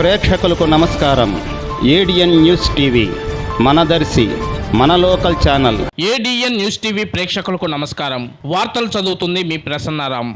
ప్రేక్షకులకు నమస్కారం. ADN news TV మనదర్శి మన local channel. ADN news TV ప్రేక్షకులకు నమస్కారం. వార్తలు చదువుతుంది మీ ప్రసన్నారాం.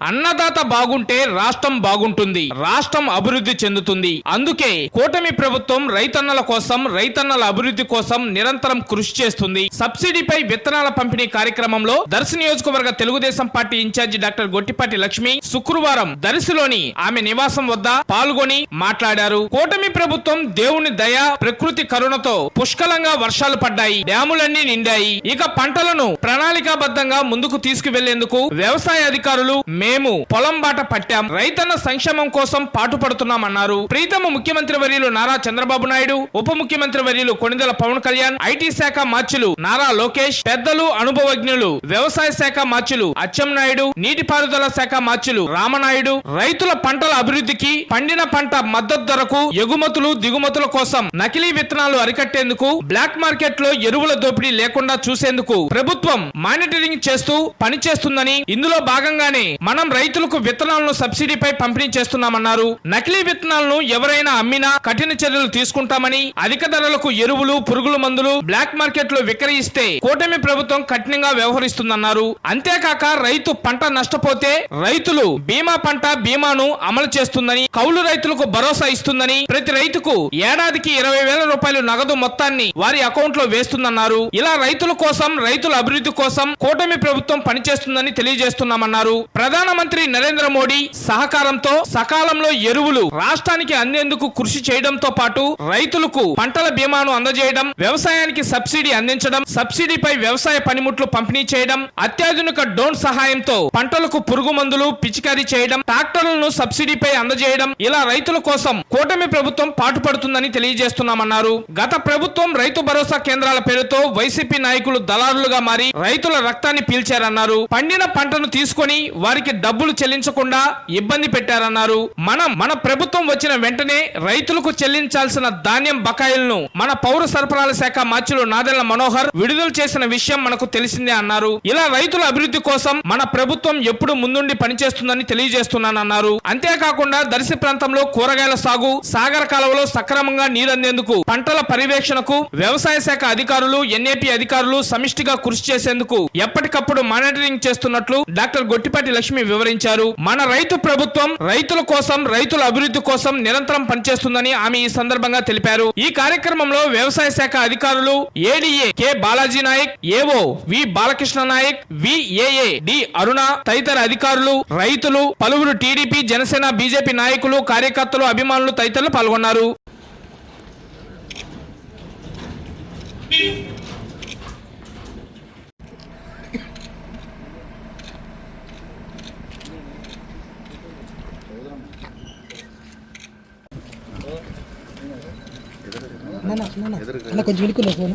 అన్నదాత బాగుంటే రాష్ట్రం బాగుంటుంది, రాష్ట్రం అభివృద్ధి చెందుతుంది. అందుకే కూటమి ప్రభుత్వం రైతన్నల కోసం, రైతన్నల అభివృద్ధి కోసం నిరంతరం కృషి చేస్తుంది. సబ్సిడీపై విత్తనాల పంపిణీ కార్యక్రమంలో దర్శి నియోజకవర్గ Telugu Desam party in charge doctor Gottipati Lakshmi శుక్రవారం దర్శిలోని ఆమె నివాసం వద్ద పాల్గొని మాట్లాడారు. కూటమి ప్రభుత్వం దేవుని దయ, ప్రకృతి కరుణతో పుష్కలంగా వర్షాలు పడ్డాయి, డ్యాములన్నీ నిండాయి. ఇక పంటలను ప్రణాళికాబద్ధంగా ముందుకు తీసుకువెళ్లేందుకు వ్యవసాయ అధికారులు మేము పొలం బాట పట్టాం, రైతన్న సంక్షేమం కోసం పాటుపడుతున్నామన్నారు. ప్రీతమ ముఖ్యమంత్రి వర్యులు నారా చంద్రబాబు నాయుడు, ఉప ముఖ్యమంత్రి వర్యులు కొణిదెల పవన్ కళ్యాణ్, ఐటీ శాఖ మార్చులు నారా లోకేష్, పెద్దలు అనుభవజ్ఞులు వ్యవసాయ శాఖ మార్చులు అచ్చెన్నాయుడు, నీటిపారుదల శాఖ మార్చులు రామనాయుడు రైతుల పంటల అభివృద్ధికి, పండిన పంట మద్దతు ధరకు, ఎగుమతులు దిగుమతుల కోసం నకిలీ విత్తనాలు అరికట్టేందుకు, బ్లాక్ మార్కెట్ లో ఎరువుల దోపిడీ లేకుండా చూసేందుకు ప్రభుత్వం మానిటరింగ్ చేస్తూ పనిచేస్తుందని, ఇందులో భాగంగానే మనం రైతులకు విత్తనాలను సబ్సిడీపై పంపిణీ చేస్తున్నామన్నారు. నకిలీ విత్తనాలను ఎవరైనా అమ్మినా కఠిన చర్యలు తీసుకుంటామని, అధిక ధరలకు ఎరువులు, పురుగుల మందులు బ్లాక్ మార్కెట్ లో విక్రయిస్తే కూటమి ప్రభుత్వం కఠినంగా వ్యవహరిస్తుందన్నారు. అంతేకాక రైతు పంట నష్టపోతే రైతులు బీమా పంట బీమాను అమలు చేస్తుందని, కౌలు రైతులకు భరోసా ఇస్తుందని, ప్రతి రైతుకు ఏడాదికి 20,000 రూపాయలు నగదు మొత్తాన్ని వారి అకౌంట్ లో వేస్తుందన్నారు. ఇలా రైతుల కోసం, రైతుల అభివృద్ధి కోసం కూటమి ప్రభుత్వం పనిచేస్తుందని తెలియజేస్తున్నామన్నారు. ప్రధానమంత్రి నరేంద్ర మోడీ సహకారంతో సకాలంలో ఎరువులు రాష్ట్రానికి అందేందుకు కృషి చేయడంతో పాటు రైతులకు పంటల బీమాను అందజేయడం, వ్యవసాయానికి సబ్సిడీ అందించడం, సబ్సిడీపై వ్యవసాయ పనిముట్లు పంపిణీ చేయడం, అత్యాధునిక డ్రోన్ సహాయంతో పంటలకు పురుగు మందులు పిచికారీ చేయడం, ట్రాక్టర్లను సబ్సిడీపై అందజేయడం, ఇలా రైతుల కోసం కూటమి ప్రభుత్వం పాటుపడుతుందని తెలియజేస్తున్నామన్నారు. గత ప్రభుత్వం రైతు భరోసా కేంద్రాల పేరుతో వైసీపీ నాయకులు దళారులుగా మారి రైతుల రక్తాన్ని పీల్చారన్నారు. పండిన పంటను తీసుకొని వారికి డబ్బులు చెల్లించకుండా ఇబ్బంది పెట్టారన్నారు. మన ప్రభుత్వం వచ్చిన వెంటనే రైతులకు చెల్లించాల్సిన ధాన్యం బకాయిలను మన పౌర సరఫరాల శాఖ మార్చులు నాదెళ్ల మనోహర్ విడుదల చేసిన విషయం మనకు తెలిసిందే అన్నారు. ఇలా రైతుల అభివృద్ధి కోసం మన ప్రభుత్వం ఎప్పుడు ముందుండి పనిచేస్తుందని తెలియజేస్తున్నానన్నారు. అంతేకాకుండా దర్శి ప్రాంతంలో కూరగాయల సాగు, సాగర కాలువలో సక్రమంగా నీరందేందుకు, పంటల పర్యవేక్షణకు వ్యవసాయ శాఖ అధికారులు, ఎన్ఏపీ అధికారులు సమిష్టిగా కృషి చేసేందుకు ఎప్పటికప్పుడు మానిటరింగ్ చేస్తున్నట్లు డాక్టర్ గొట్టిపాటి లక్ష్మి వివరించారు. మన రైతు ప్రభుత్వం రైతుల కోసం, రైతుల అభివృద్ధి కోసం నిరంతరం పనిచేస్తుందని ఆమె ఈ సందర్భంగా తెలిపారు. ఈ కార్యక్రమంలో వ్యవసాయ శాఖ అధికారులు ADA K Balaji Nayak, AO V Balakrishna Nayak, VAA D Aruna తదితర అధికారులు, రైతులు, పలువురు టీడీపీ, జనసేన, బీజేపీ నాయకులు, కార్యకర్తలు, అభిమానులు తదితరులు పాల్గొన్నారు. కొంచెం వెనుక్కున్నా ఫోన్